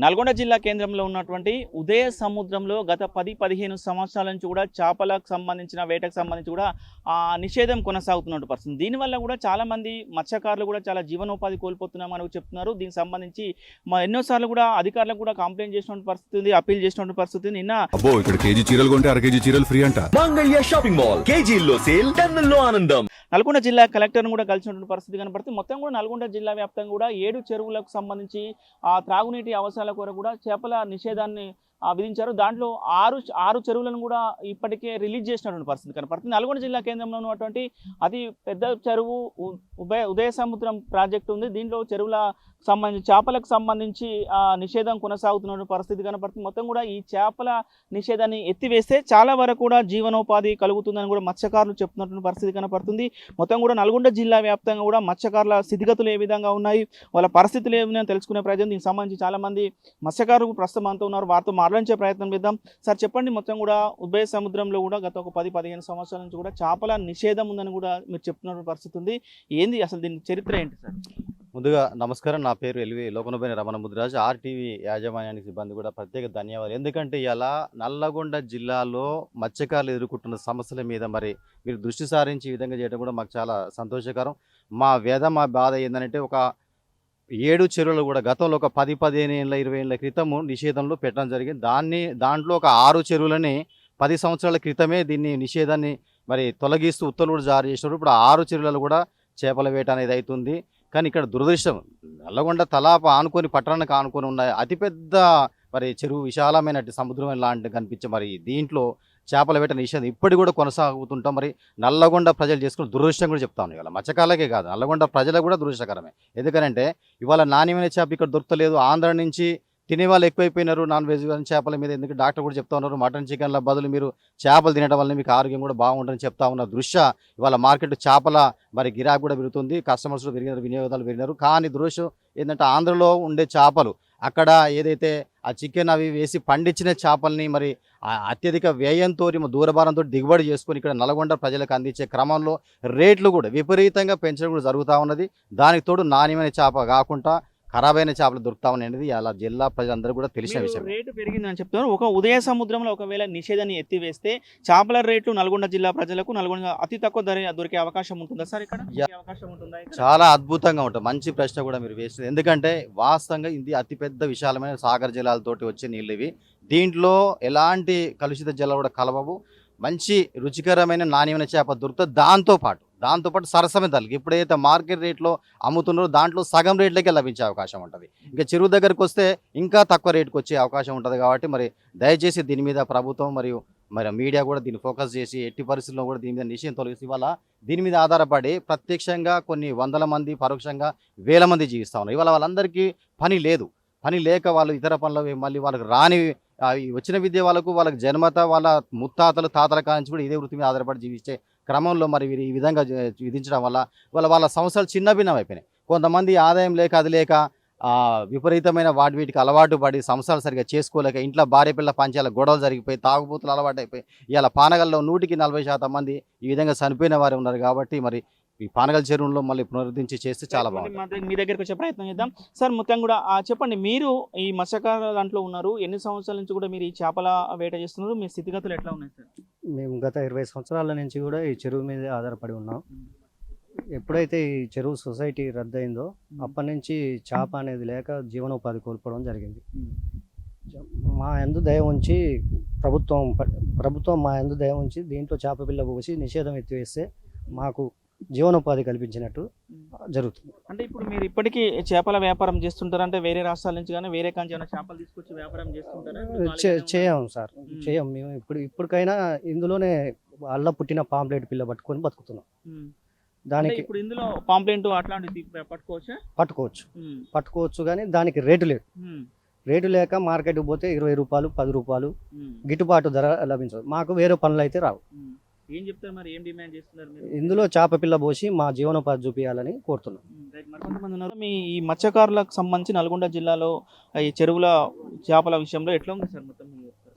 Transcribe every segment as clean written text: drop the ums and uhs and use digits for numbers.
నల్గొండ జిల్లా కేంద్రంలో ఉన్నటువంటి ఉదయ సముద్రంలో గత 10-15 సంవత్సరాల నుంచి కూడా చేపలకు సంబంధించిన వేటకు సంబంధించి కూడా నిషేధం కొనసాగుతున్న పరిస్థితి. దీనివల్ల కూడా చాలామంది మత్స్యకారులు కూడా చాలా జీవనోపాధి కోల్పోతున్నామని చెప్తున్నారు. దీనికి సంబంధించి ఎన్నోసార్లు కూడా అధికారులకు కూడా కంప్లైంట్ చేసినటువంటి పరిస్థితి ఉంది, అప్పీల్ చేసినటువంటి పరిస్థితి. నిన్న ఇక్కడ కేజీ చీరలు కొంటే అర కేజీ చీరలు ఫ్రీ అంట. మంగళ్య షాపింగ్ మాల్ కేజీల్లో సేల్ టన్నుల్లో ఆనందం. నల్గొండ జిల్లా కలెక్టర్ను కూడా కలిసినటువంటి పరిస్థితి కనపడుతుంది. మొత్తం కూడా నల్గొండ జిల్లా వ్యాప్తంగా కూడా 7 చెరువులకు సంబంధించి త్రాగునీటి అవసరాల కొరకు కూడా చేపల నిషేధాన్ని విధించారు. దాంట్లో ఆరు చెరువులను కూడా ఇప్పటికే రిలీజ్ చేసినటువంటి పరిస్థితి కనపడుతుంది. నల్గొండ జిల్లా కేంద్రంలో ఉన్నటువంటి అతి పెద్ద చెరువు ఉదయ సముద్రం ప్రాజెక్టు ఉంది. దీంట్లో చెరువుల సంబంధించి చేపలకు సంబంధించి నిషేధం కొనసాగుతున్న పరిస్థితి కనపడుతుంది. మొత్తం కూడా ఈ చేపల నిషేధాన్ని ఎత్తివేస్తే చాలా వరకు కూడా జీవనోపాధి కలుగుతుందని కూడా మత్స్యకారులు చెప్తున్నటువంటి పరిస్థితి కనపడుతుంది. మొత్తం కూడా నల్గొండ జిల్లా వ్యాప్తంగా కూడా మత్స్యకారుల స్థితిగతులు ఏ విధంగా ఉన్నాయి, వాళ్ళ పరిస్థితులు ఏమైనా తెలుసుకునే ప్రయత్నం, దీనికి సంబంధించి చాలామంది మత్స్యకారులు ప్రస్తుతం అంతా ఉన్నారు, వారితో మాట్లాడించే ప్రయత్నం చేద్దాం. సార్ చెప్పండి, మొత్తం కూడా ఉభయ సముద్రంలో కూడా గత ఒక 10-15 సంవత్సరాల నుంచి కూడా చేపల నిషేధం ఉందని కూడా మీరు చెప్తున్న పరిస్థితి ఉంది. ఏంది అసలు దీని చరిత్ర ఏంటి సార్? ముందుగా నమస్కారం, నా పేరు ఎల్వి లోకనబోయిన రమణ ముద్రాజ్. ఆర్టీవీ యాజమాన్యానికి సిబ్బంది కూడా ప్రత్యేక ధన్యవాదాలు. ఎందుకంటే ఇలా నల్లగొండ జిల్లాలో మత్స్యకారులు ఎదుర్కొంటున్న సమస్యల మీద మరి మీరు దృష్టి సారించి ఈ విధంగా చేయడం కూడా మాకు చాలా సంతోషకరం. మా బాధ ఏంటంటే ఒక 7 చెరువులు కూడా గతంలో ఒక 10-15 ఏళ్ళ 20 ఏళ్ళ క్రితము నిషేధంలో పెట్టడం జరిగింది. దాంట్లో ఒక 6 చెరువులని 10 సంవత్సరాల క్రితమే దీన్ని నిషేధాన్ని మరి తొలగిస్తూ ఉత్తర్వులు కూడా జారీ చేసినారు. ఇప్పుడు 6 చెరువులలో కూడా చేపల వేట అనేది అవుతుంది. కానీ ఇక్కడ దురదృష్టం, నల్లగొండ తలాప ఆనుకొని పట్టణానికి ఆనుకొని ఉన్న అతిపెద్ద మరి చెరువు, విశాలమైన సముద్రం లాంటి కనిపించే మరి దీంట్లో చేపల వేట నిషేధం ఇప్పటికి కూడా కొనసాగుతుంటాం. మరి నల్లగొండ ప్రజలు చేసుకున్న దురదృష్టం కూడా చెప్తాను. ఇవాళ మత్స్యకారులకే కాదు, నల్లగొండ ప్రజలకు కూడా దురదృష్టకరమే. ఎందుకంటే ఇవాళ నాణ్యమైన చేప ఇక్కడ దొరకలేదు. ఆంధ్ర నుంచి తినేవాళ్ళు ఎక్కువైపోయినారు నాన్ వెజ్ చేపల మీద. ఎందుకంటే డాక్టర్ కూడా చెప్తా ఉన్నారు, మటన్ చికెన్ల బదులు మీరు చేపలు తినడం వల్ల మీకు ఆరోగ్యం కూడా బాగుంటుందని చెప్తా ఉన్న దృష్ట్యా ఇవాళ మార్కెట్ చేపల మరి గిరాకీ కూడా పెరుగుతుంది, కస్టమర్స్ పెరిగినారు, వినియోగదారులు పెరిగినారు. కానీ దురదృష్టం ఏంటంటే ఆంధ్రలో ఉండే చేపలు అక్కడ ఏదైతే ఆ చికెన్ అవి వేసి పండించిన చేపల్ని మరి అత్యధిక వ్యయంతో దూరభారంతో దిగుబడి చేసుకొని ఇక్కడ నల్గొండ ప్రజలకు అందించే క్రమంలో రేట్లు కూడా విపరీతంగా పెంచడం కూడా జరుగుతూ ఉన్నది. దానికి తోడు నాణ్యమైన చేప కాకుండా ఖరాబైన చేపలు దొరుకుతా ఉన్నాయనేది అలా జిల్లా ప్రజలందరూ కూడా తెలిసిన విషయం. రేటు పెరిగిందని చెప్తున్నారు. ఒక ఉదయ సముద్రంలో ఒకవేళ నిషేధాన్ని ఎత్తివేస్తే చేపల రేట్లు నల్గొండ జిల్లా ప్రజలకు నల్గొండ అతి తక్కువ ధర దొరికే అవకాశం ఉంటుందా సార్? ఇక్కడ అవకాశం ఉంటుందా? చాలా అద్భుతంగా ఉంటుంది. మంచి ప్రశ్న కూడా మీరు వేసింది. ఎందుకంటే వాస్తవంగా ఇది అతిపెద్ద విశాలమైన సాగర్ జలాలతోటి వచ్చే నీళ్ళు ఇవి. దీంట్లో ఎలాంటి కలుషిత జలాలు కూడా కలవవు. మంచి రుచికరమైన నాణ్యమైన చేప దొరుకుతుంది. దాంతోపాటు సరసమైన ధరలు ఎప్పుడైతే మార్కెట్ రేట్లో అమ్ముతున్నారో దాంట్లో సగం రేట్లకే లభించే అవకాశం ఉంటుంది. ఇంకా చెరువు దగ్గరికి వస్తే ఇంకా తక్కువ రేటుకు వచ్చే అవకాశం ఉంటుంది. కాబట్టి మరి దయచేసి దీని మీద ప్రభుత్వం మరి మీడియా కూడా దీన్ని ఫోకస్ చేసి ఎట్టి పరిస్థితుల్లో కూడా దీని మీద నిషేధం తొలగిస్తే ఇవాళ దీని మీద ఆధారపడి ప్రత్యక్షంగా కొన్ని వందల మంది, పరోక్షంగా వేల మంది జీవిస్తూ ఉన్నారు. ఇవాళ వాళ్ళందరికీ పని లేక వాళ్ళు ఇతర పనులు మళ్ళీ వాళ్ళకి రాని వచ్చిన విద్య వాళ్ళకి జన్మత వాళ్ళ ముత్తాతలు తాతల కానించి కూడా ఇదే వృత్తి మీద ఆధారపడి జీవించే క్రమంలో మరి వీరు ఈ విధంగా విధించడం వల్ల వాళ్ళ సంవత్సరాలు చిన్న భిన్నం అయిపోయినాయి. కొంతమంది ఆదాయం లేక అది లేక విపరీతమైన వీటికి అలవాటు పడి సంవత్సరాలు సరిగా చేసుకోలేక ఇంట్లో భార్య పిల్ల పంచాల గొడవలు జరిగిపోయి తాగుబోతులు అలవాటు అయిపోయి ఇలా పానగల్లో 100% మంది ఈ విధంగా చనిపోయిన వారు ఉన్నారు. కాబట్టి మరి ఈ పానగల్ చెరువులో మళ్ళీ పునరుద్ధరించి చేస్తే చాలా బాగుంటుంది. మీ దగ్గరికి వచ్చే ప్రయత్నం చేద్దాం సార్. మొత్తం కూడా చెప్పండి, మీరు ఈ మత్స్యకార దాంట్లో ఉన్నారు, ఎన్ని సంవత్సరాల నుంచి కూడా మీరు ఈ చేపల వేట చేస్తున్నారు? మీ స్థితిగతులు ఎట్లా ఉన్నాయి సార్? మేము గత 20 సంవత్సరాల నుంచి కూడా ఈ చెరువు మీద ఆధారపడి ఉన్నాం. ఎప్పుడైతే ఈ చెరువు సొసైటీ రద్దయిందో అప్పటి నుంచి చేప అనేది లేక జీవనోపాధి కోల్పోవడం జరిగింది. మా యందు దయ ఉంచి ప్రభుత్వం మా యందు దయ ఉంచి దీంట్లో చేప పిల్ల పోసి నిషేధం ఎత్తివేస్తే మాకు జీవనోపాధి కల్పించినట్టు జరుగుతుంది. అంటే ఇప్పుడు మీరు ఇప్పటికీ చేపల వ్యాపారం చేస్తుంటారా? అంటే వేరే రాష్ట్రాల నుంచి కానీ వేరే కాంచి చేపలు తీసుకొచ్చి వ్యాపారం చేస్తుంటారా? చేయం సార్, చేయం. మేము ఇప్పటికైనా ఇందులోనే అల్ల పుట్టిన పాంప్లెట్ పిల్ల పట్టుకొని బతుకుతున్నాం. దానికి ఇప్పుడు ఇందులో పాంప్లెంట్ అట్లాంటివి పట్టుకోవచ్చు కానీ దానికి రేటు లేక మార్కెట్కి పోతే 20 రూపాయలు 10 రూపాయలు గిట్టుబాటు ధర లభించదు. మాకు వేరే పనులు అయితే రావు. ఏం చెప్తారు మరి, ఏం డిమాండ్ చేస్తున్నారు? ఇందులో చేప పిల్ల పోసి మా జీవనోపాధి చూపించాలని కోరుతున్నాం. కొంతమంది ఉన్నారు. మీ ఈ మత్స్యకారులకు సంబంధించి నల్గొండ జిల్లాలో ఈ చెరువుల చేపల విషయంలో ఎట్లా ఉంది సార్ మొత్తం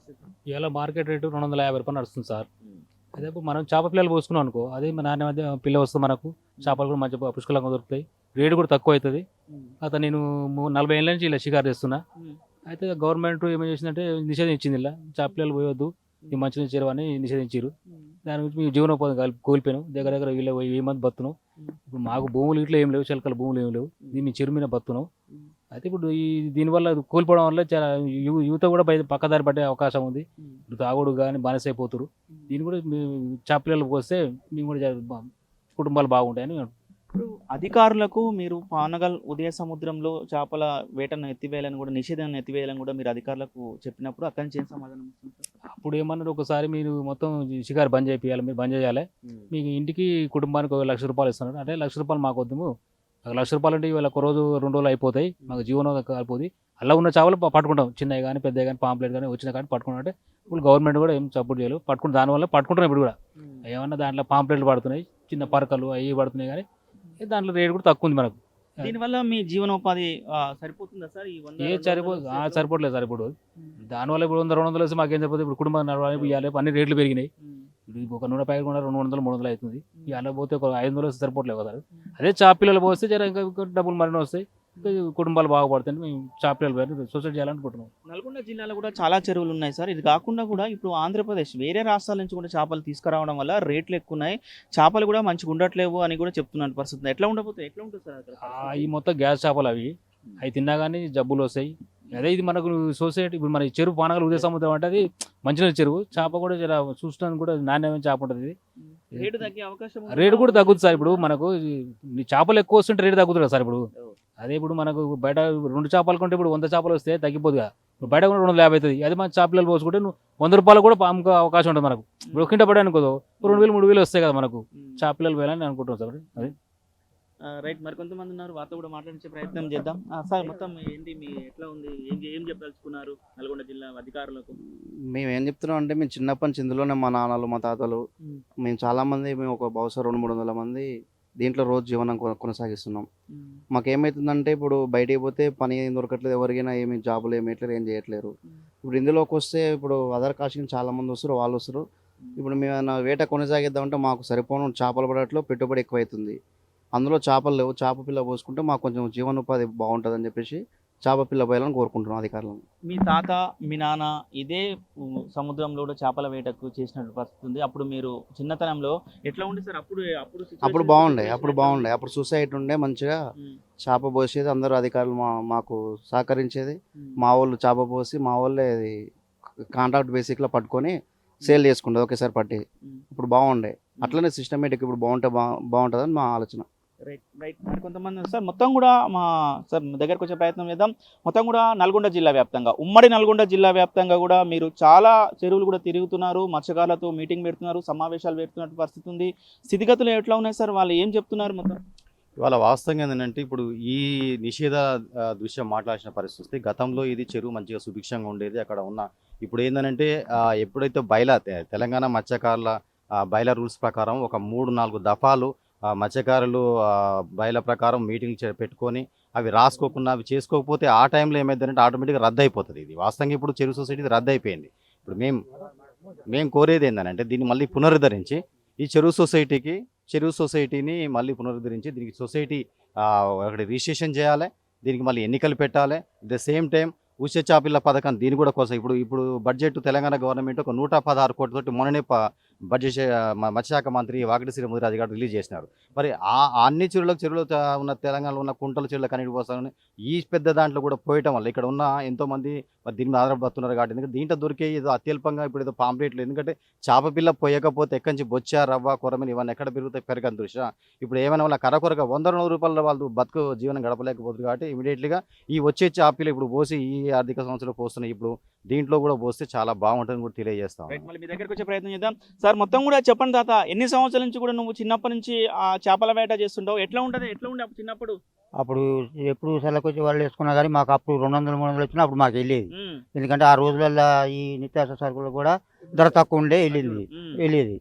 ఇవాళ మార్కెట్ రేటు 250 రూపాయలు నడుస్తుంది సార్. అదే మనం చేప పిల్లలు పోసుకున్నాం అనుకో, అదే నాణ్య మధ్య పిల్ల వస్తుంది, మనకు చేపలు కూడా మంచి పుష్కలంగా దొరుకుతాయి, రేటు కూడా తక్కువ అవుతుంది. అతను నేను 40 ఏళ్ళ నుంచి ఇలా షికారు చేస్తున్నా. అయితే గవర్నమెంట్ ఏమేం చేసిందంటే నిషేధించింది ఇలా చేపలు పోయొద్దు ఈ మంచినీళ్ళ చెరువు అని నిషేధించారు. దాని గురించి మేము జీవనోపాధి కోల్పోయాను. దగ్గర దగ్గర 1000 మంది బతున్నాం. ఇప్పుడు మాకు భూములు ఇట్లా ఏం లేవు, చిలకల భూములు ఏం లేవు. దీన్ని చెరువు మీద బతున్నాం. అయితే ఇప్పుడు దీనివల్ల కోల్పోవడం వల్ల చాలా యువత కూడా పక్కదారి పట్టే అవకాశం ఉంది. ఇప్పుడు తాగుడు కానీ బానిస అయిపోతారు. దీన్ని కూడా చేపలు పోస్తే మేము కూడా కుటుంబాలు బాగుంటాయని. ఇప్పుడు అధికారులకు మీరు పానగల్ ఉదయ సముద్రంలో చేపల వేటను ఎత్తివేయాలని కూడా నిషేధాన్ని ఎత్తివేయాలని కూడా మీరు అధికారులకు చెప్పినప్పుడు అక్కడి నుంచి ఏం సమాధానం వస్తుంది సార్? అప్పుడు ఏమన్నారు, ఒకసారి మీరు మొత్తం షికారు బంద్ చేయాలి, మీరు బంద్ చేయాలి, మీకు ఇంటికి కుటుంబానికి 1 లక్ష రూపాయలు ఇస్తున్నారు. అంటే 1 లక్ష రూపాయలు మాకు వద్దు, 1 లక్ష రూపాయలు అంటే ఇవాళ 1 రోజు 2 రోజులు అయిపోతాయి, మాకు జీవనోపాధి కాలిపోతుంది. అలా ఉన్న చేపలు పట్టుకుంటాం, చిన్నవి కానీ పెద్దవి కానీ పాంప్లెట్ కానీ వచ్చిన కానీ పట్టుకుంటాం. అంటే ఇప్పుడు గవర్నమెంట్ కూడా ఏం సపోర్ట్ చేయాలి, దానివల్ల పట్టుకుంటున్నాం. ఇప్పుడు కూడా ఏమన్నా దాంట్లో పాంప్లెట్లు పడుతున్నాయి, చిన్న పరకలు అవి పడుతున్నాయి, కానీ దాంట్లో రేట్ కూడా తక్కువ ఉంది మనకు. దీనివల్ల మీ జీవనోపాధి సరిపోతుందా సార్? ఈ 100 సరిపోవట్లేదు సార్. ఇప్పుడు దానివల్ల ఇప్పుడు 100-200 వేస్తే మాకేం సరిపోతుంది. ఇప్పుడు కుటుంబం నడవాలి, ఇవాళ అన్ని రేట్లు పెరిగినాయి. ఇప్పుడు ఒక నూనె ప్యాకెట్ కూడా 200-300 అవుతుంది. ఇవాళ పోతే ఒక 500 వేస్తే సరిపోవట్లేదు కదా. అదే చేపలు పోస్తే జర ఇంకా డబ్బులు మరిన్ని వస్తాయి, కుటుంబాలు బాగుపడతాయి. మేము చేపలు సొసైటీ చేయాలనుకుంటున్నాం. నల్గొండ జిల్లాలో కూడా చాలా చెరువులు ఉన్నాయి సార్. ఇది కాకుండా కూడా ఇప్పుడు ఆంధ్రప్రదేశ్ వేరే రాష్ట్రాల నుంచి కూడా చేపలు తీసుకురావడం వల్ల రేట్లు ఎక్కువ ఉన్నాయి, చేపలు కూడా మంచిగా ఉండట్లేవు అని కూడా చెప్తున్నారు పరిస్థితి. ఎట్లా ఉంటుంది సార్ అక్కడ? ఈ మొత్తం గ్యాస్ చేపలు అవి తిన్నా కానీ జబ్బులు వస్తాయి. అదే ఇది మనకు సొసైటీ ఇప్పుడు మన చెరువు పానగల్ ఉదయ సముద్రం అంటే అది మంచినీళ్ళ చెరువు, చేప కూడా జర చూడడానికి కూడా నాణ్యమైన చేప ఉంటుంది. రేటు తగ్గే అవకాశం రేటు కూడా తగ్గుతుంది సార్. ఇప్పుడు మనకు చేపలు ఎక్కువ వస్తుంటే రేటు తగ్గుతుంది సార్. ఇప్పుడు అదే ఇప్పుడు మనకు బయట 2 చేపలు కొంటే ఇప్పుడు 100 చేపలు వస్తే తగ్గిపోదుగా. ఇప్పుడు బయట కూడా 250 అవుతుంది. అదే మన చేపలు పోసుకుంటే 100 రూపాయలు కూడా అమ్ముకో అవకాశం ఉంటుంది మనకు. ఇప్పుడు కింద పడే అనుకో 2000-3000 వస్తాయి కదా మనకు చేపలు వేయాలని అనుకుంటున్నాం సార్. అది రైట్. మరి కొంతమంది ఉన్నారు, వారితో కూడా మాట్లాడించే ప్రయత్నం చేద్దాం. సార్ మొత్తం ఏంటి మీ ఎట్లా ఉంది, ఏం చెప్పదలుచుకున్నారు నల్గొండ జిల్లా అధికారులకు? మేము ఏం చెప్తున్నాం అంటే, మేము చిన్నప్పటి నుంచి ఇందులోనే మా నాన్నలు మా తాతలు మేము చాలామంది, మేము ఒక బహుశా 200-300 మంది దీంట్లో రోజు జీవనం కొనసాగిస్తున్నాం. మాకేమవుతుందంటే, ఇప్పుడు బయటికి పోతే పని దొరకట్లేదు, ఎవరికైనా ఏమి జాబులు ఏమి ఎట్లేదు, ఏం చేయట్లేరు. ఇప్పుడు ఇందులోకి వస్తే ఇప్పుడు అదర్ కాస్ట్ చాలామంది వస్తారు, వాళ్ళు వస్తారు. ఇప్పుడు మేము వేట కొనసాగిద్దామంటే మాకు సరిపోను చేపలు పడట్లో పెట్టుబడి ఎక్కువ అవుతుంది. అందులో చేపలు లేవు, చేప పిల్ల పోసుకుంటే మాకు కొంచెం జీవనోపాధి బాగుంటుందని చెప్పేసి చేప పిల్ల పోయాలని కోరుకుంటున్నాం అధికారులను. మీ తాత మీ నాన్న ఇదే సముద్రంలో కూడా చేపల వేటకు చేసినట్టు పరిస్థితి ఉంది. అప్పుడు మీరు చిన్నతనంలో ఎట్లా ఉండే సార్? అప్పుడు బాగుండే అప్పుడు సొసైటీ ఉండే, మంచిగా చేప పోసేది, అందరూ అధికారులు మాకు సహకరించేది. మా వాళ్ళు చేప పోసి మా వాళ్ళే కాంట్రాక్ట్ బేసిక్లో పట్టుకొని సేల్ చేసుకుంటుంది ఒకేసారి పట్టి. ఇప్పుడు బాగుండే, అట్లనే సిస్టమేటిక్ ఇప్పుడు బాగుంటుందని మా ఆలోచన. రైట్. మరి కొంతమంది సార్ మొత్తం కూడా సార్ దగ్గరకు వచ్చే ప్రయత్నం చేద్దాం. మొత్తం కూడా నల్గొండ జిల్లా వ్యాప్తంగా, ఉమ్మడి నల్గొండ జిల్లా వ్యాప్తంగా కూడా మీరు చాలా చెరువులు కూడా తిరుగుతున్నారు, మత్స్యకారులతో మీటింగ్ పెడుతున్నారు, సమావేశాలు పెడుతున్నట్టు పరిస్థితి ఉంది. స్థితిగతులు ఎట్లా ఉన్నాయి సార్? వాళ్ళు ఏం చెప్తున్నారు? మొత్తం ఇవాళ వాస్తవంగా ఏంటంటే, ఇప్పుడు ఈ నిషేధ దృశ్యం మాట్లాడాల్సిన పరిస్థితి. గతంలో ఇది చెరువు మంచిగా సుభిక్షంగా ఉండేది అక్కడ ఉన్న. ఇప్పుడు ఏంటంటే ఎప్పుడైతే తెలంగాణ మత్స్యకారుల బయల రూల్స్ ప్రకారం ఒక 3-4 దఫాలు మత్స్యకారులు బయల ప్రకారం మీటింగ్ పెట్టుకొని అవి రాసుకోకుండా అవి చేసుకోకపోతే ఆ టైంలో ఏమైందంటే ఆటోమేటిక్గా రద్దు అయిపోతుంది. ఇది వాస్తవంగా ఇప్పుడు చెరువు సొసైటీ రద్దు అయిపోయింది. ఇప్పుడు మేము కోరేది ఏంటంటే, దీన్ని మళ్ళీ పునరుద్ధరించి ఈ చెరువు సొసైటీని మళ్ళీ పునరుద్ధరించి దీనికి సొసైటీ ఒకటి రిజిస్ట్రేషన్ చేయాలి, దీనికి మళ్ళీ ఎన్నికలు పెట్టాలి. అట్ ద సేమ్ టైం ఉచిత చేపల పథకం దీని కూడా కోసం ఇప్పుడు బడ్జెట్ తెలంగాణ గవర్నమెంట్ ఒక 116 కోట్లతోటి మొన్ననే బడ్జెట్ మత్స్యశాఖ మంత్రి వాకిటి శ్రీముదిరాజు గారు రిలీజ్ చేసినారు. మరి అన్ని చెరువులో ఉన్న తెలంగాణలో ఉన్న కుంటల చెరువుల కనీటి పోస్తామని ఈ పెద్ద దాంట్లో కూడా పోయటం వల్ల ఇక్కడ ఉన్న ఎంతోమంది మరి దీని మీద ఆధారపడుతున్నారు. కాబట్టి ఎందుకంటే దీంట్లో దొరికే ఏదో అత్యల్పంగా ఇప్పుడు ఏదో పాంప్లెట్లు, ఎందుకంటే చేప పిల్ల పోయకపోతే ఎక్కడి నుంచి బొచ్చ రవ్వ కొరమని ఇవన్నీ ఎక్కడ పెరుగుతాయి పెరగని దృష్ట్యా ఇప్పుడు ఏమైనా వాళ్ళ కరకొరగా 100-200 రూపాయల వాళ్ళు బతుకు జీవనం గడపలేకపోతుంది. కాబట్టి ఇమీడియట్లీగా ఈ వచ్చే చేపలు ఇప్పుడు పోసి ఈ ఆర్థిక సంవత్సరంలో పోస్తున్నాయి, ఇప్పుడు దీంట్లో కూడా పోస్తే చాలా బాగుంటుందని కూడా తెలియజేస్తాం. మళ్ళీ మీ దగ్గరకు వచ్చే ప్రయత్నం చేద్దాం. సార్ మొత్తం కూడా చెప్పండి తాత, ఎన్ని సంవత్సరాల నుంచి కూడా నువ్వు చిన్నప్పటి నుంచి ఆ చేపల వేట చేస్తుంటావు? ఎట్లా ఉండే అప్పుడు చిన్నప్పుడు? అప్పుడు ఎప్పుడు సెలకొచ్చి వాళ్ళు వేసుకున్నా కానీ మాకు అప్పుడు 200-300 వచ్చినా అప్పుడు మాకు వెళ్ళేది. ఎందుకంటే ఆ రోజులలో ఈ నిత్యావసర సరుకులు కూడా ధర తక్కువ ఉండే వెళ్ళేది.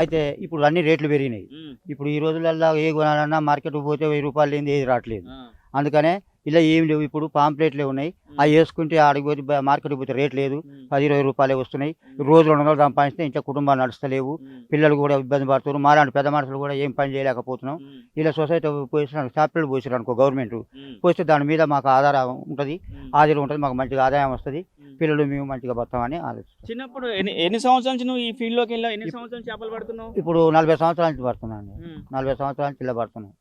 అయితే ఇప్పుడు అన్ని రేట్లు పెరిగినాయి. ఇప్పుడు ఈ రోజులలో ఏ కొనాలన్నా మార్కెట్కి పోతే 1000 రూపాయలు లేని ఏది రావట్లేదు. అందుకనే ఇలా ఏం లేవు. ఇప్పుడు పాంప్లెట్లే ఉన్నాయి. అవి వేసుకుంటే ఆడికి పోతే మార్కెట్కి పోతే రేట్ లేదు. 10-20 రూపాయలే వస్తున్నాయి. రోజు 200 సంపాదిస్తే ఇంట్లో కుటుంబాలు నడుస్తలేవు. పిల్లలు కూడా ఇబ్బంది పడుతున్నారు. మాలాంటి పెద్ద మనుషులు కూడా ఏం పని చేయలేకపోతున్నాం. ఇలా సొసైటీ పోసిన షాపులు పోసారు అనుకో గవర్నమెంట్ పోస్తే దాని మీద మాకు ఆధారం ఉంటుంది. ఆదాయం ఉంటుంది. మాకు మంచిగా ఆదాయం వస్తుంది. పిల్లలు మేము మంచిగా బతామని ఆలోచిస్తాం. చిన్నప్పుడు ఎన్ని సంవత్సరాల నుంచి నువ్వు ఈ ఫీల్డ్ లోకి వెళ్ళావు? ఎన్ని సంవత్సరాలు చేపలు పడుతున్నావు? ఇప్పుడు 40 సంవత్సరాల నుంచి పడుతున్నాను. 40 సంవత్సరాల నుంచి ఇలా పడుతున్నాను.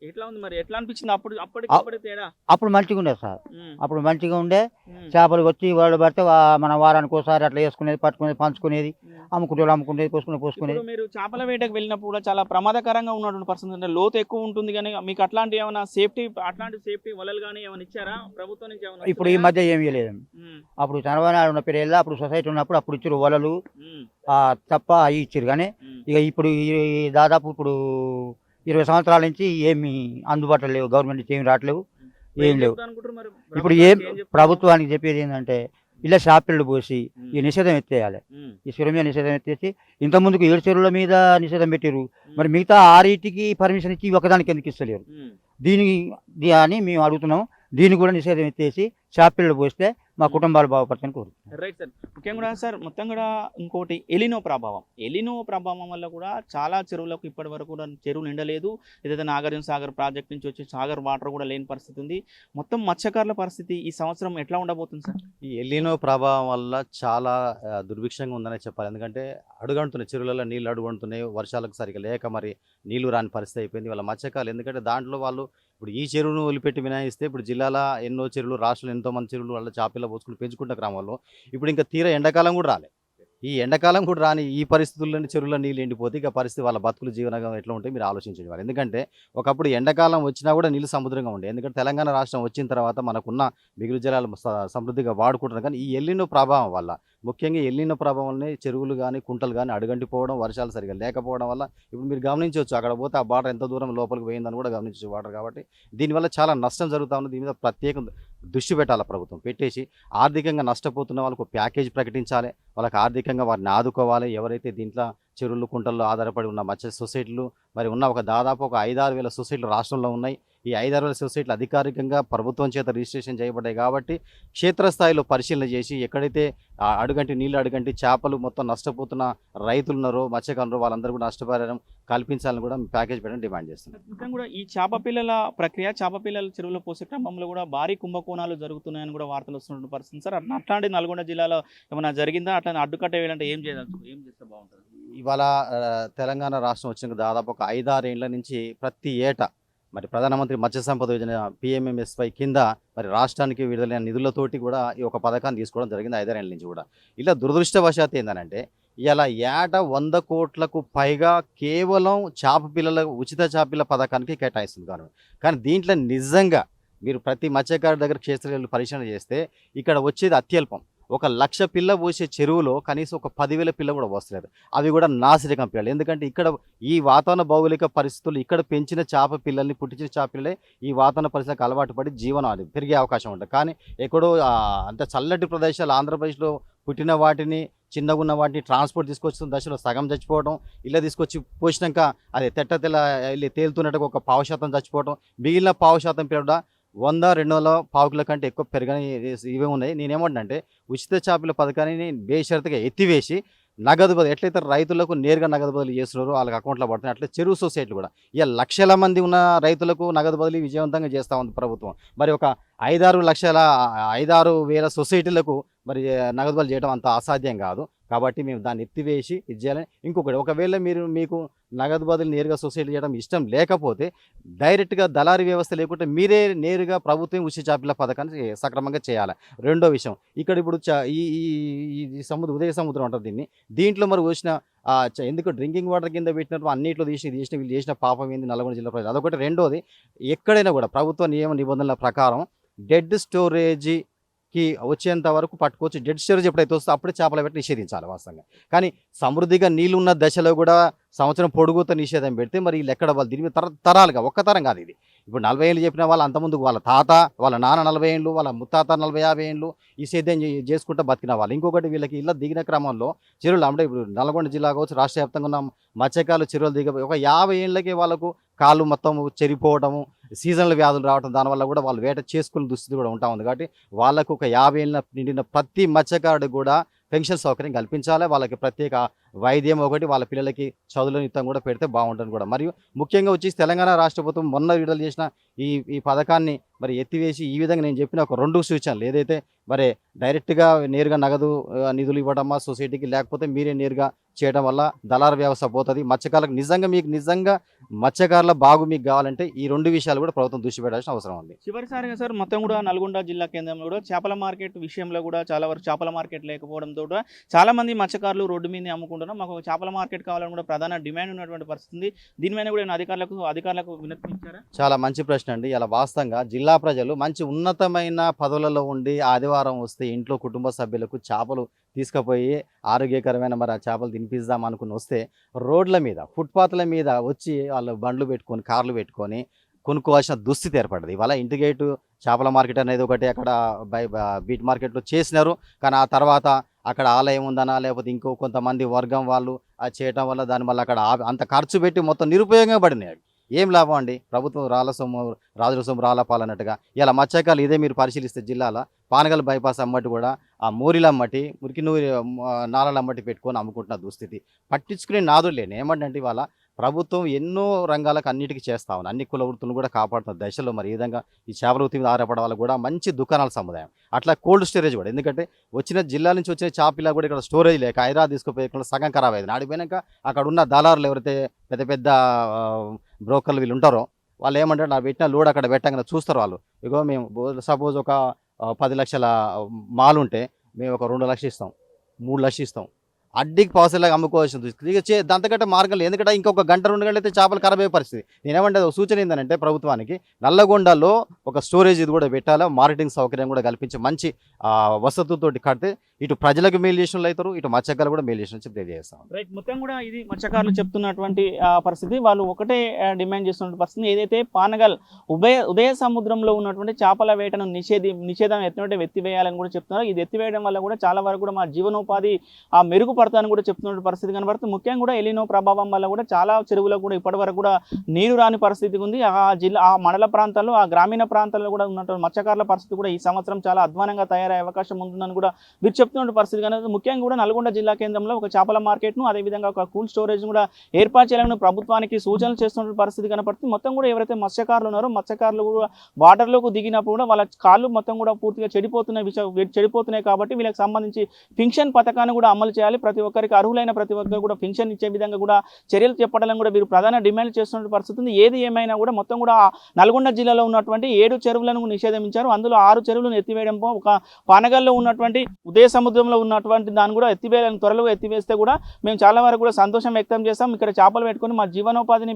ఎట్లా ఉంది మరి? ఎట్లా అనిపించింది అప్పటికి తేడా? అప్పుడు మంచిగా ఉండే సార్. అప్పుడు మంచిగా ఉండే. చేపలు వచ్చి వాళ్ళు పడితే మన వారానికి ఒకసారి అట్లా వేసుకునేది, పట్టుకునేది, పంచుకునేది, అమ్ముకునేది, పోసుకునేది. ఇప్పుడు మీరు చేపల వేటకు వెళ్ళినప్పుడు కూడా చాలా ప్రమాదకరంగా ఉన్నటువంటి పరిస్థితి, అంటే లోతు ఎక్కువ ఉంటుంది. కానీ మీకు అట్లాంటి ఏమైనా సేఫ్టీ వలలు కానీ ఏమైనా ఇచ్చారా ప్రభుత్వం నుంచి? ఏమైనా ఇప్పుడు ఈ మధ్య ఏమీ లేదు. అప్పుడు చంద్రబాబు ఉన్న పేరు అప్పుడు సొసైటీ ఉన్నప్పుడు అప్పుడు ఇచ్చారు వలలు తప్ప అవి ఇచ్చారు. కానీ ఇక ఇప్పుడు దాదాపు ఇప్పుడు 20 సంవత్సరాల నుంచి ఏమి అందుబాటులో లేవు. గవర్నమెంట్ నుంచి ఏమి రావట్లేవు, ఏం లేవు. ఇప్పుడు ఏం ప్రభుత్వానికి చెప్పేది ఏంటంటే ఇలా షాపులు పోసి ఈ నిషేధం ఎత్తేయాలి. ఈ చెరువు మీద నిషేధం ఎత్తేసి ఇంత ముందుకు 7 చెరువుల మీద నిషేధం పెట్టారు. మరి మిగతా 6టికి పర్మిషన్ ఇచ్చి ఒకదానికి ఎందుకు ఇస్తలేరు? అని మేము అడుగుతున్నాం. దీన్ని కూడా నిషేధం ఎత్తేసి షాపులు పోస్తే మా కుటుంబాలు బాగుపడతాయని కోరుతున్నాం. Right sir. ముఖ్యంగా కూడా సార్ మొత్తం కూడా ఇంకోటి ఎలినో ప్రభావం వల్ల కూడా చాలా చెరువులకు ఇప్పటి వరకు కూడా చెరువు నిండలేదు. ఏదైతే నాగార్జున సాగర్ ప్రాజెక్ట్ నుంచి వచ్చే సాగర్ వాటర్ కూడా లేని పరిస్థితి ఉంది. మొత్తం మత్స్యకారుల పరిస్థితి ఈ సంవత్సరం ఎట్లా ఉండబోతుంది సార్? ఈ ఎల్లినో ప్రభావం వల్ల చాలా దుర్భిక్షంగా ఉందనే చెప్పాలి. ఎందుకంటే అడుగంటున్నాయి, చెరువులలో నీళ్ళు అడుగుంటున్నాయి. వర్షాలకు సరిగ్గా లేక మరి నీళ్లు రాని పరిస్థితి అయిపోయింది వాళ్ళ మత్స్యకారులు. ఎందుకంటే దాంట్లో వాళ్ళు ఇప్పుడు ఈ చెరువును వదిలిపెట్టి వినాయిస్తే ఇప్పుడు జిల్లాలో ఎన్నో చెరువులు, రాష్ట్రంలో ఎంతో మంది చెరువులు వాళ్ళ చేపల పోసుకుని పెంచుకుంటే గ్రామాల్లో ఇప్పుడు ఇంకా తీరా ఎండాకాలం కూడా రాలే. ఈ ఎండాకాలం కూడా రాని ఈ పరిస్థితుల్లోని చెరువుల నీళ్ళు ఎండిపోతే ఇక పరిస్థితి వాళ్ళ బతుకులు జీవనంగా ఎట్లా ఉంటాయి మీరు ఆలోచించండి వారు. ఎందుకంటే ఒకప్పుడు ఎండాకాలం వచ్చినా కూడా నీళ్ళు సముద్రంగా ఉండే. ఎందుకంటే తెలంగాణ రాష్ట్రం వచ్చిన తర్వాత మనకున్న మిగులు జలాలు సమృద్ధిగా వాడుకుంటున్నారు. కానీ ఈ ఎల్లినో ప్రభావం వల్ల, ముఖ్యంగా ఎల్లినో ప్రభావం వల్లనే చెరువులు కానీ కుంటలు కానీ అడుగంటిపోవడం, వర్షాలు సరిగా లేకపోవడం వల్ల ఇప్పుడు మీరు గమనించవచ్చు అక్కడ పోతే ఆ వాటర్ ఎంత దూరం లోపలికి పోయిందని కూడా గమనించవచ్చు వాటర్. కాబట్టి దీనివల్ల చాలా నష్టం జరుగుతూ ఉంది. దీని మీద ప్రత్యేక దృష్టి పెట్టాలి ప్రభుత్వం. పెట్టేసి ఆర్థికంగా నష్టపోతున్న వాళ్ళకు ప్యాకేజ్ ప్రకటించాలి. వాళ్ళకి ఆర్థికంగా వారిని ఆదుకోవాలి. ఎవరైతే దీంట్లో చెరువులు కుంటల్లో ఆధారపడి ఉన్న మత్స్య సొసైటీలు మరి ఉన్న దాదాపు ఒక 5-6 వేల సొసైటీలు రాష్ట్రంలో ఉన్నాయి. ఈ 5-6 వేల సొసైటీలు అధికారికంగా ప్రభుత్వం చేత రిజిస్ట్రేషన్ చేయబడ్డాయి. కాబట్టి క్షేత్రస్థాయిలో పరిశీలన చేసి ఎక్కడైతే నీళ్ళు అడుగంటి చేపలు మొత్తం నష్టపోతున్న రైతులు ఉన్నారో, మత్స్యకారులు వాళ్ళందరూ కూడా నష్టపరిహారం కల్పించాలని కూడా ప్యాకేజ్ పెట్టడం డిమాండ్ చేస్తున్నారు. ఇంకా కూడా ఈ చేప పిల్లల చెరువులో పోసే క్రమంలో కూడా భారీ కుంభకోణాలు జరుగుతున్నాయని కూడా వార్తలు వస్తున్న పరిస్థితి సార్. అట్లాంటి నల్గొండ జిల్లాలో ఏమైనా జరిగిందా? అట్లా అడ్డుకట్ట వేయాలంటే ఏం చేస్తే బాగుంటుంది? ఇవాళ తెలంగాణ రాష్ట్రం వచ్చిన దాదాపు ఒక 5-6 ఏళ్ల నుంచి ప్రతి ఏటా మరి ప్రధానమంత్రి మత్స్య సంపద యోజన PMMSY కింద మరి రాష్ట్రానికి విడుదలైన నిధులతోటి కూడా ఈ ఒక పథకాన్ని తీసుకోవడం జరిగింది 5-6 ఏళ్ళ నుంచి కూడా. ఇలా దురదృష్టవశాత్తు ఏంటంటే ఇలా ఏటా 100 కోట్లకు పైగా కేవలం ఉచిత చేపల పథకానికి కేటాయిస్తుంది గవర్నమెంట్. కానీ దీంట్లో నిజంగా మీరు ప్రతి మత్స్యకారు దగ్గర క్షేత్రాలు పరిశీలన చేస్తే ఇక్కడ వచ్చేది అత్యల్పం. 1,00,000 పిల్ల పోసే చెరువులో కనీసం ఒక 10,000 పిల్ల కూడా వస్తలేదు. అవి కూడా నాసిరకం పిల్లలు. ఎందుకంటే ఇక్కడ ఈ వాతావరణ భౌగోళిక పరిస్థితులు ఇక్కడ పెంచిన చేప పిల్లల్ని, పుట్టించిన చేప పిల్లలే ఈ వాతావరణ పరిస్థితులకు అలవాటు పడి జీవనం అది పెరిగే అవకాశం ఉంటుంది. కానీ ఎక్కడో అంత చల్లటి ప్రదేశాలు ఆంధ్రప్రదేశ్లో పుట్టిన వాటిని, చిన్నగా ఉన్న వాటిని ట్రాన్స్పోర్ట్ తీసుకొచ్చిన దశలో సగం చచ్చిపోవడం, ఇలా తీసుకొచ్చి పోసినాక అది తెల్ల వెళ్ళి తేలుతున్నట్టుగా ఒక 1/4% చచ్చిపోవడం, మిగిలిన 1/2% పిల్ల 100-200 పావుకుల కంటే ఎక్కువ పెరగని ఇవే ఉన్నాయి. నేనేమంటున్నానంటే ఉచిత చేపల పథకాన్ని బేషరతుగా ఎత్తివేసి నగదు బదులు ఎట్లయితే రైతులకు నేరుగా నగదు బదులు చేస్తున్నారో వాళ్ళకి అకౌంట్లో పడుతున్నాయి, అట్లా చెరువు సొసైటీలు కూడా ఇక లక్షల మంది ఉన్న రైతులకు నగదు బదిలీ విజయవంతంగా చేస్తూ ఉంది ప్రభుత్వం. మరి ఒక 5-6 వేల సొసైటీలకు మరి నగదు బదిలీ చేయడం అంత అసాధ్యం కాదు. కాబట్టి మేము దాన్ని ఎత్తివేసి ఇది చేయాలని. ఇంకొకటి, ఒకవేళ మీకు నగదు బదిలీ నేరుగా సొసైటీ చేయడం ఇష్టం లేకపోతే డైరెక్ట్గా దళారీ వ్యవస్థ లేకుంటే మీరే నేరుగా ప్రభుత్వం ఉచిత చేపల పథకాన్ని సక్రమంగా చేయాలి. రెండో విషయం, ఇక్కడ ఇప్పుడు ఈ ఉదయ సముద్రం అంటారు దీంట్లో మరి వచ్చిన ఎందుకు డ్రింకింగ్ వాటర్ కింద పెట్టినట్టు అన్నింటిలో వీళ్ళు చేసిన పాపం ఏంది నల్గొండ జిల్లా ప్రజలు. అదొకటి. రెండోది, ఎక్కడైనా కూడా ప్రభుత్వ నిబంధనల ప్రకారం డెడ్ స్టోరేజీకి వచ్చేంత వరకు పట్టుకోవచ్చు. డెడ్ స్టోరేజ్ ఎప్పుడైతే వస్తుందో అప్పుడే చేపల పెట్టి నిషేధించాలి వాస్తవంగా. కానీ సమృద్ధిగా నీళ్ళున్న దశలో కూడా సంవత్సరం పొడుగుతో నిషేధం పెడితే మరి వీళ్ళు ఎక్కడ వాళ్ళు దీని మీద తరాలుగా ఒక్క తరం కాదు ఇది. ఇప్పుడు 40 ఏళ్ళు చెప్పిన వాళ్ళు అంతకుముందు వాళ్ళ తాత, వాళ్ళ నాన్న 40 ఏళ్ళు, వాళ్ళ ముత్తాత 40-50 ఏళ్ళు ఈ సేద్యం చేసుకుంటూ బతికిన వాళ్ళు. ఇంకొకటి, వీళ్ళకి ఇళ్ళ దిగిన క్రమంలో చెరువులు అంటే ఇప్పుడు నల్గొండ జిల్లా కావచ్చు, రాష్ట్ర వ్యాప్తంగా ఉన్న మత్స్యకారులు చెరువులు దిగ ఒక 50 ఏళ్ళకే వాళ్ళకు కాళ్ళు మొత్తం చెరిపోవడము, సీజనల్ వ్యాధులు రావడం దానివల్ల కూడా వాళ్ళు వేట చేసుకునే దుస్థితి కూడా ఉంటా ఉంది. కాబట్టి వాళ్ళకు ఒక 50 ఏళ్ళ నిండిన ప్రతి మత్స్యకారుడు కూడా పెన్షన్ సౌకర్యం కల్పించాలి. వాళ్ళకి ప్రత్యేక వైద్యం ఒకటి, వాళ్ళ పిల్లలకి చదువుల నిమిత్తం కూడా పెడితే బాగుంటుంది కూడా. మరియు ముఖ్యంగా వచ్చేసి తెలంగాణ రాష్ట్ర ప్రభుత్వం మొన్న విడుదల చేసిన ఈ పథకాన్ని మరి ఎత్తివేసి ఈ విధంగా నేను చెప్పిన ఒక 2 సూచనలు ఏదైతే మరి డైరెక్ట్గా నేరుగా నగదు నిధులు ఇవ్వడమా సొసైటీకి, లేకపోతే మీరే నేరుగా చేయడం వల్ల దళార వ్యవస్థ పోతుంది. మత్స్యకారులకు నిజంగా మత్స్యకారుల బాగు మీకు కావాలంటే ఈ 2 విషయాలు కూడా ప్రభుత్వం దృష్టి పెట్టాల్సిన అవసరం ఉంది. చివరిసారిగా సార్ మొత్తం కూడా నల్గొండ జిల్లా కేంద్రంలో కూడా చేపల మార్కెట్ విషయంలో కూడా చాలా వరకు చేపల మార్కెట్ లేకపోవడంతో కూడా చాలా మంది మత్స్యకారులు రోడ్డు మీద అమ్ముకుంటున్నారు. మాకు చేపల మార్కెట్ కావాలని కూడా ప్రధాన డిమాండ్ ఉన్నటువంటి పరిస్థితి ఉంది. దీనిపైన కూడా నేను అధికారులకు వినతించారా? చాలా మంచి ప్రశ్న అండి. ఇలా వాస్తవంగా జిల్లా ప్రజలు మంచి ఉన్నతమైన పదవులలో ఉండి ఆదివారం వస్తే ఇంట్లో కుటుంబ సభ్యులకు చేపలు తీసుకుపోయి ఆరోగ్యకరమైన మరి ఆ చేపలు తినిపిద్దాం అనుకుని వస్తే రోడ్ల మీద ఫుట్పాత్ల మీద వచ్చి వాళ్ళు బండ్లు పెట్టుకొని కార్లు పెట్టుకొని కొనుక్కోవాల్సిన దుస్థితి ఏర్పడింది. ఇవాళ ఇంటిగేటు చేపల మార్కెట్ అనేది ఒకటి అక్కడ బీట్ మార్కెట్లో చేసినారు. కానీ ఆ తర్వాత అక్కడ ఆలయం ఉందనా లేకపోతే ఇంకో కొంతమంది వర్గం వాళ్ళు చేయటం వల్ల దానివల్ల అక్కడ అంత ఖర్చు పెట్టి మొత్తం నిరుపయోగంగా పడినాయి. ఏం లాభం అండి? ప్రభుత్వం రాళ్ళ సొమ్ము రాజుల సొమ్ము రాళ్ళపాలన్నట్టుగా ఇలా మత్స్యకారులు ఇదే మీరు పరిశీలిస్తే జిల్లాలో పానగల్ బైపాస్ అమ్మటి కూడా ఆ మూరిల అమ్మటి మురికి నూరి నాలల అమ్మటి పెట్టుకొని అమ్ముకుంటున్న దుస్థితి. పట్టించుకునే నాదులు లేని ఏమంటే ఇవాళ ప్రభుత్వం ఎన్నో రంగాలకు అన్నిటికీ చేస్తా ఉంది. అన్ని కుల వృత్తులను కూడా కాపాడుతున్న దశలో మరి ఈ విధంగా ఈ చేపల వృత్తి మీద ఆధారపడే వాళ్ళకు కూడా మంచి దుకాణాల సముదాయం, అట్లా కోల్డ్ స్టోరేజ్ కూడా. ఎందుకంటే వచ్చిన జిల్లా నుంచి వచ్చిన చేపల కూడా ఇక్కడ స్టోరేజ్ లేక హైదరాబాద్ తీసుకుపోయి సగం ఖరాబ్ అయింది. ఆడిపోయినాక అక్కడ ఉన్న దళారులు ఎవరైతే పెద్ద పెద్ద బ్రోకర్లు వీళ్ళు ఉంటారో వాళ్ళు ఏమంటారు, నా పెట్టిన లోడ్ అక్కడ పెట్టగానే చూస్తారు వాళ్ళు. ఇగో మేము సపోజ్ ఒక 10 లక్షల మాల్ ఉంటే మేము ఒక 2 లక్షలు ఇస్తాం, 3 లక్షలు ఇస్తాం. అడ్డీకి పావుసేలాగా అమ్ముకోవాల్సింది. దాంతకంటే మార్గం లేదు. ఎందుకంటే ఇంకొక 1-2 గంటలు అయితే చేపలు ఖరాబ్ అయ్యే పరిస్థితి. నేనేమంటే ఒక సూచన ఏంటంటే ప్రభుత్వానికి నల్లగొండలో ఒక స్టోరేజ్ ఇది కూడా పెట్టాలి, మార్కెటింగ్ సౌకర్యం కూడా కల్పించి మంచి వసతులతోటి కడితే ఇటు ప్రజలకు మేలు చేసిన వాళ్ళు అవుతారు, ఇటు మత్స్యకారులు కూడా మేలు చేసిన చెప్పి తెలియజేస్తాం. రైట్, మొత్తం కూడా ఇది మత్స్యకారులు చెప్తున్నటువంటి పరిస్థితి. వాళ్ళు ఒకటే డిమాండ్ చేస్తున్న పరిస్థితి ఏదైతే పానగల్ ఉదయ సముద్రంలో ఉన్నటువంటి చేపల వేటను నిషేధం ఎత్తివేయాలని కూడా చెప్తున్నారు. ఇది ఎత్తివేయడం వల్ల కూడా చాలా వరకు కూడా మా జీవనోపాధి మెరుగుపడతానని కూడా చెప్తున్న పరిస్థితి కనబడుతుంది. ముఖ్యంగా కూడా ఎలినో ప్రభావం వల్ల కూడా చాలా చెరువులకు కూడా ఇప్పటి వరకు కూడా నీరు రాని పరిస్థితి ఉంది. ఆ మండల ప్రాంతాల్లో ఆ గ్రామీణ ప్రాంతాల్లో కూడా ఉన్నటువంటి మత్స్యకారుల పరిస్థితి కూడా ఈ సంవత్సరం చాలా అధ్వానంగా తయారయ్యే అవకాశం ఉంటుందని కూడా వీరు చెప్తున్న పరిస్థితి కనుక ముఖ్యంగా కూడా నల్గొండ జిల్లా కేంద్రంలో ఒక చేపల మార్కెట్ను అదేవిధంగా ఒక కూల్ స్టోరేజ్ కూడా ఏర్పాటు చేయాలని ప్రభుత్వానికి సూచనలు చేస్తున్న పరిస్థితి కనపడుతుంది. మొత్తం కూడా ఎవరైతే మత్స్యకారులు ఉన్నారో మత్స్యకారులు కూడా వాటర్లోకి దిగినప్పుడు కూడా వాళ్ళ కాళ్ళు మొత్తం కూడా పూర్తిగా చెడిపోతున్నాయి కాబట్టి వీళ్ళకి సంబంధించి పింఛన్ పథకాన్ని కూడా అమలు చేయాలి. ప్రతి ఒక్కరికి అర్హులైన ప్రతి ఒక్కరు కూడా పింఛన్ ఇచ్చే విధంగా కూడా చర్యలు చేపట్టాలని కూడా వీరు ప్రధాన డిమాండ్ చేస్తున్న పరిస్థితి ఉంది. ఏది ఏమైనా కూడా మొత్తం కూడా నల్గొండ జిల్లాలో ఉన్నటువంటి 7 చెరువులను నిషేధించారు. అందులో 6 చెరువులను ఎత్తివేయడం, ఒక పానగల్లో ఉన్నటువంటి ఉదయ సముద్రంలో ఉన్నటువంటి దాన్ని కూడా ఎత్తివేయాలని త్వరలో ఎత్తివేస్తే కూడా మేము చాలా వరకు కూడా సంతోషం వ్యక్తం చేస్తాం. ఇక్కడ చేపలు పెట్టుకొని మా జీవనోపాధిని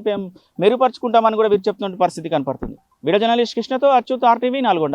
మెరుగుపరుచుకుంటామని కూడా వీరు చెప్తున్న పరిస్థితి కనపడుతుంది. వీడియో జర్నలిస్ట్ కృష్ణతో అచ్యుత్, RTV, నల్గొండ.